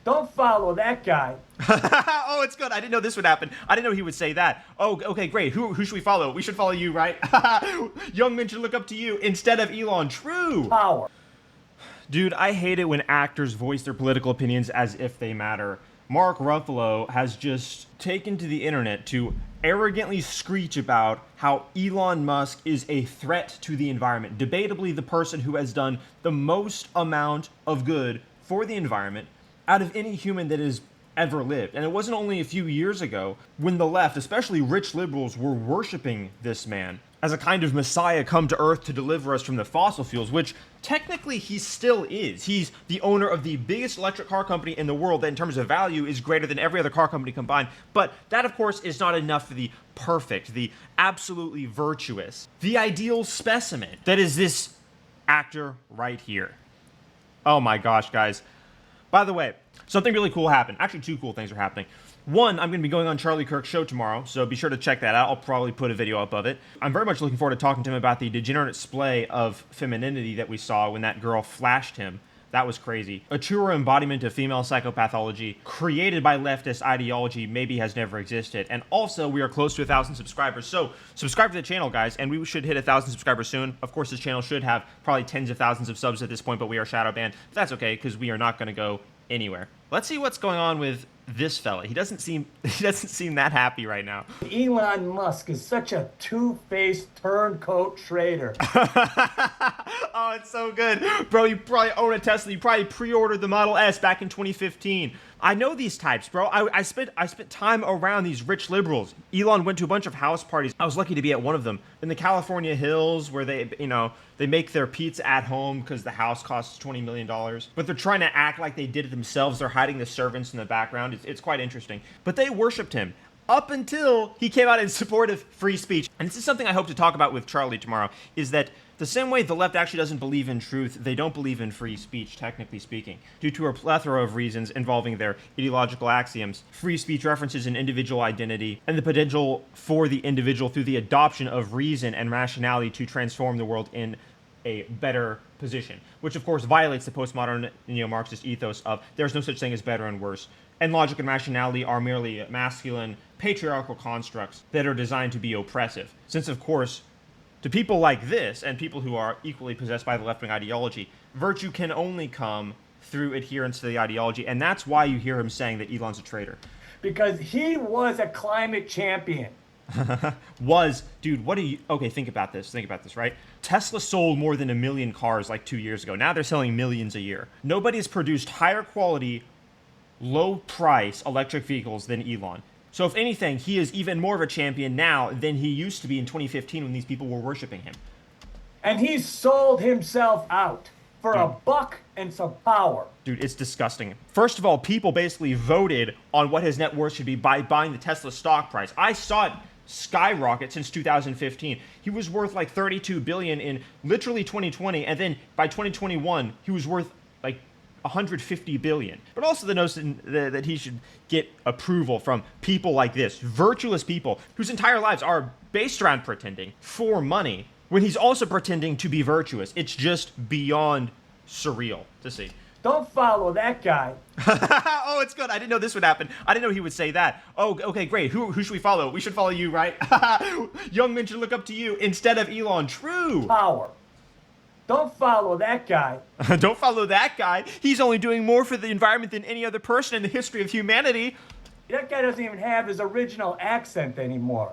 Don't follow that guy. Oh, it's good. I didn't know this would happen. I didn't know he would say that. Oh, okay, great. Who should we follow? We should follow you, right? Young men should look up to you instead of Elon. True. Power. Dude, I hate it when actors voice their political opinions as if they matter. Mark Ruffalo has just taken to the internet to arrogantly screech about how Elon Musk is a threat to the environment. Debatably the person who has done the most amount of good for the environment out of any human that has ever lived. And it wasn't only a few years ago when the left, especially rich liberals, were worshiping this man as a kind of messiah come to earth to deliver us from the fossil fuels, which technically he still is. He's the owner of the biggest electric car company in the world that in terms of value is greater than every other car company combined. But that, of course, is not enough for the perfect, the absolutely virtuous, the ideal specimen that is this actor right here. Oh my gosh, guys. By the way, something really cool happened. Actually, two cool things are happening. One, I'm going to be going on Charlie Kirk's show tomorrow, so be sure to check that out. I'll probably put a video up of it. I'm very much looking forward to talking to him about the degenerate display of femininity that we saw when that girl flashed him. That was crazy. A truer embodiment of female psychopathology created by leftist ideology maybe has never existed. And also, we are close to 1,000 subscribers. So subscribe to the channel, guys, and we should hit 1,000 subscribers soon. Of course, this channel should have probably tens of thousands of subs at this point, but we are shadow banned. But that's okay, because we are not going to go anywhere. Let's see what's going on with this fella. He doesn't seem that happy right now. Elon Musk is such a two-faced turncoat traitor. Oh, it's so good. Bro, you probably own a Tesla. You probably pre-ordered the Model S back in 2015. I know these types, bro. I spent time around these rich liberals. Elon went to a bunch of house parties. I was lucky to be at one of them in the California hills where they make their pizza at home because the house costs $20 million. But they're trying to act like they did it themselves. They're hiding the servants in the background. It's quite interesting. But they worshipped him up until he came out in support of free speech. And this is something I hope to talk about with Charlie tomorrow, is that the same way the left actually doesn't believe in truth, they don't believe in free speech, technically speaking, due to a plethora of reasons involving their ideological axioms. Free speech references an individual identity and the potential for the individual through the adoption of reason and rationality to transform the world in a better position, which of course violates the postmodern neo-Marxist ethos of there's no such thing as better and worse. And logic and rationality are merely masculine, patriarchal constructs that are designed to be oppressive. Since, of course, to people like this, and people who are equally possessed by the left-wing ideology, virtue can only come through adherence to the ideology, and that's why you hear him saying that Elon's a traitor. Because he was a climate champion. Dude, what do you... Okay, think about this, right? Tesla sold more than 1 million cars like 2 years ago. Now they're selling millions a year. Nobody's produced higher quality, low-price electric vehicles than Elon. So if anything, he is even more of a champion now than he used to be in 2015 when these people were worshiping him. And he sold himself out for a buck and some power. Dude, it's disgusting. First of all, people basically voted on what his net worth should be by buying the Tesla stock price. I saw it skyrocket since 2015. He was worth like 32 billion in literally 2020, and then by 2021, he was worth like 150 billion. But also the notion that he should get approval from people like this, virtuous people whose entire lives are based around pretending for money, when he's also pretending to be virtuous. It's just beyond surreal to see. Don't follow that guy. Oh, it's good. I didn't know this would happen. I didn't know he would say that. Oh, okay, great. Who should we follow? We should follow you, right? Young men should look up to you instead of Elon. True. Power. Don't follow that guy. Don't follow that guy. He's only doing more for the environment than any other person in the history of humanity. That guy doesn't even have his original accent anymore.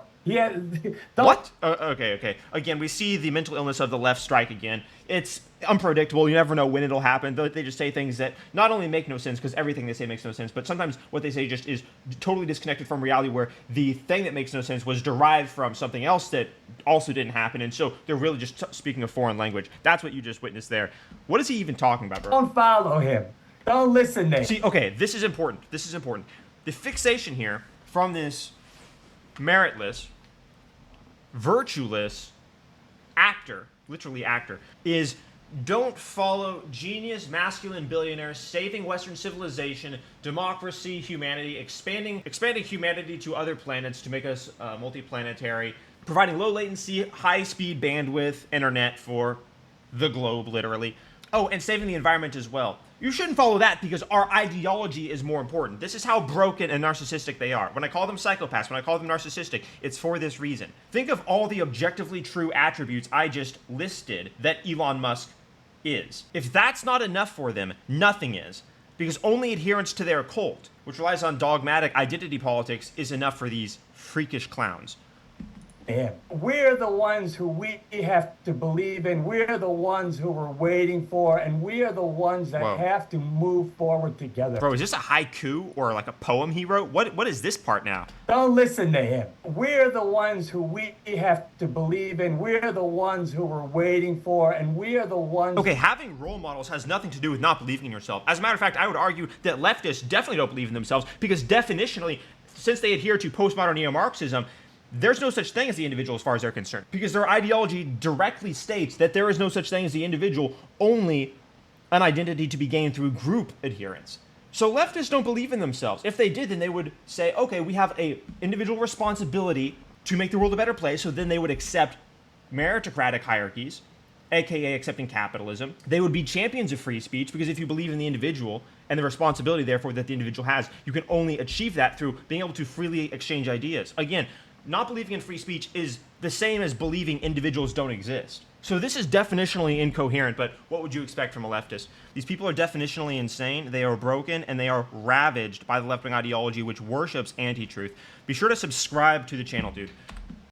What? Okay. Again, we see the mental illness of the left strike again. It's unpredictable. You never know when it'll happen. They just say things that not only make no sense, because everything they say makes no sense, but sometimes what they say just is totally disconnected from reality, where the thing that makes no sense was derived from something else that also didn't happen, and so they're really just speaking a foreign language. That's what you just witnessed there. What is he even talking about, bro? Don't follow him. Don't listen to him. See, okay, this is important. The fixation here from this meritless, virtueless actor, literally actor, is don't follow genius masculine billionaires saving Western civilization, democracy, humanity, expanding humanity to other planets to make us multiplanetary, providing low latency, high speed bandwidth internet for the globe, literally. Oh, and saving the environment as well. You shouldn't follow that because our ideology is more important. This is how broken and narcissistic they are. When I call them psychopaths, when I call them narcissistic, it's for this reason. Think of all the objectively true attributes I just listed that Elon Musk is. If that's not enough for them, nothing is. Because only adherence to their cult, which relies on dogmatic identity politics, is enough for these freakish clowns. Him. We're the ones who we have to believe in. We're the ones who we're waiting for, and we are the ones that have to move forward together. Bro, is this a haiku or like a poem he wrote? What is this part now? Don't listen to him. We're the ones who we have to believe in. We're the ones who we're waiting for, and we are the ones... Okay, having role models has nothing to do with not believing in yourself. As a matter of fact, I would argue that leftists definitely don't believe in themselves because definitionally, since they adhere to postmodern neo-Marxism, there's no such thing as the individual as far as they're concerned. Because their ideology directly states that there is no such thing as the individual, only an identity to be gained through group adherence. So leftists don't believe in themselves. If they did, then they would say, okay, we have a individual responsibility to make the world a better place, so then they would accept meritocratic hierarchies, aka accepting capitalism. They would be champions of free speech, because if you believe in the individual and the responsibility, therefore, that the individual has, you can only achieve that through being able to freely exchange ideas. Again, not believing in free speech is the same as believing individuals don't exist. So this is definitionally incoherent, but what would you expect from a leftist? These people are definitionally insane, they are broken, and they are ravaged by the left-wing ideology which worships anti-truth. Be sure to subscribe to the channel, dude.